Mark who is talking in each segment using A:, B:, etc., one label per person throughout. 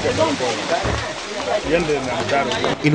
A: In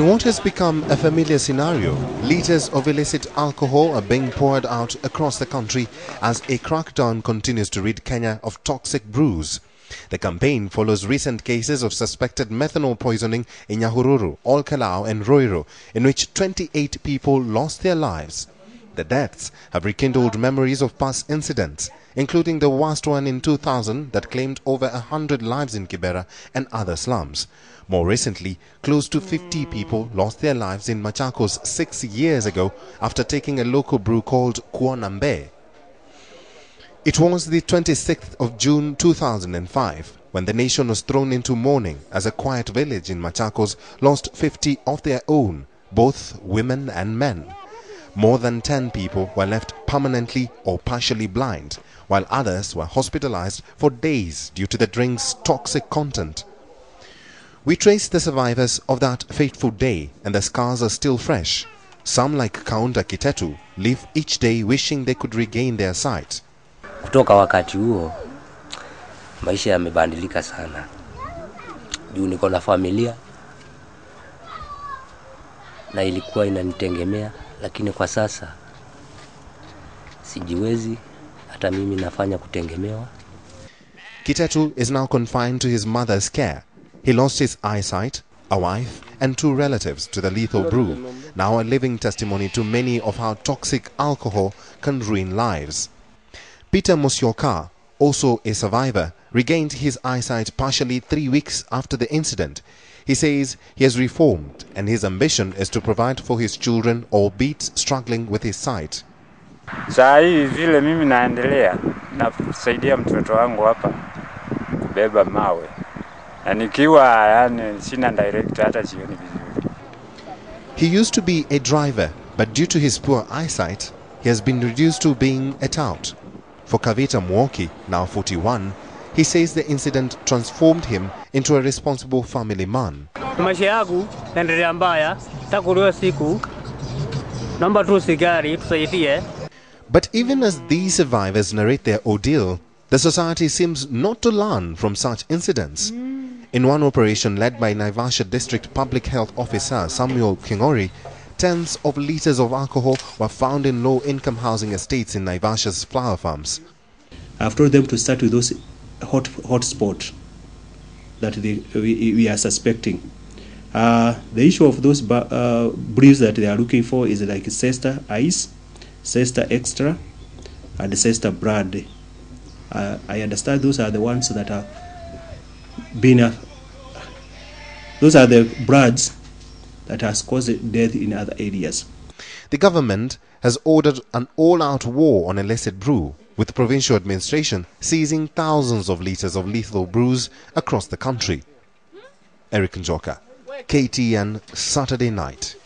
A: what has become a familiar scenario, liters of illicit alcohol are being poured out across the country as a crackdown continues to rid Kenya of toxic brews. The campaign follows recent cases of suspected methanol poisoning in Nyahururu, Kalou and Ruiru, in which 28 people lost their lives. The deaths have rekindled memories of past incidents, including the worst one in 2000 that claimed over 100 lives in Kibera and other slums. More recently, close to 50 people lost their lives in Machakos 6 years ago after taking a local brew called Kuona Mbee. It was the 26th of June 2005 when the nation was thrown into mourning as a quiet village in Machakos lost 50 of their own, both women and men. More than 10 people were left permanently or partially blind, while others were hospitalized for days due to the drink's toxic content. We traced the survivors of that fateful day, and the scars are still fresh. Some, like Kaunda Kitetu, live each day wishing they could regain their sight.
B: Kutoka wakati huo maisha yamebadilika sana. Juu niko na familia na ilikuwa inanitegemea, lakini kwa sasa sijiwezi, hata mimi nafanya kutegemewa.
A: Kitetu is now confined to his mother's care. He lost his eyesight, a wife and 2 relatives to the lethal brew, now a living testimony to many of how toxic alcohol can ruin lives. Peter Musyoka, also a survivor, regained his eyesight partially 3 weeks after the incident. He says he has reformed and his ambition is to provide for his children, albeit struggling with his sight.
C: Saa hii vile mimi naendelea na kusaidia mtoto wangu hapa kubeba mawe. Na nikiwa yani sina director hata sioni vizuri.
A: He used to be a driver, but due to his poor eyesight, he has been reduced to being a tout. For Kavita Mwoki, now 41, he says the incident transformed him into a responsible family man.
D: Maisha yangu yanaendelea mbaya, takuliwa siku. Naomba tu sigari tusaidie.
A: But even as these survivors narrate their ordeal, the society seems not to learn from such incidents. In one operation led by Naivasha District Public Health Officer Samuel Kingori, tens of liters of alcohol were found in low-income housing estates in Naivasha's flower farms.
E: I've told them to start with those hot spots that we are suspecting. The issue of those brews that they are looking for is like Sesta Ice, Sesta Extra, and Sesta Brand. I understand those are the ones that are those are the brands that has caused death in other areas.
A: The government has ordered an all-out war on illicit brew, with provincial administration seizing thousands of liters of lethal brews across the country. Njoka, KTN, Saturday Night.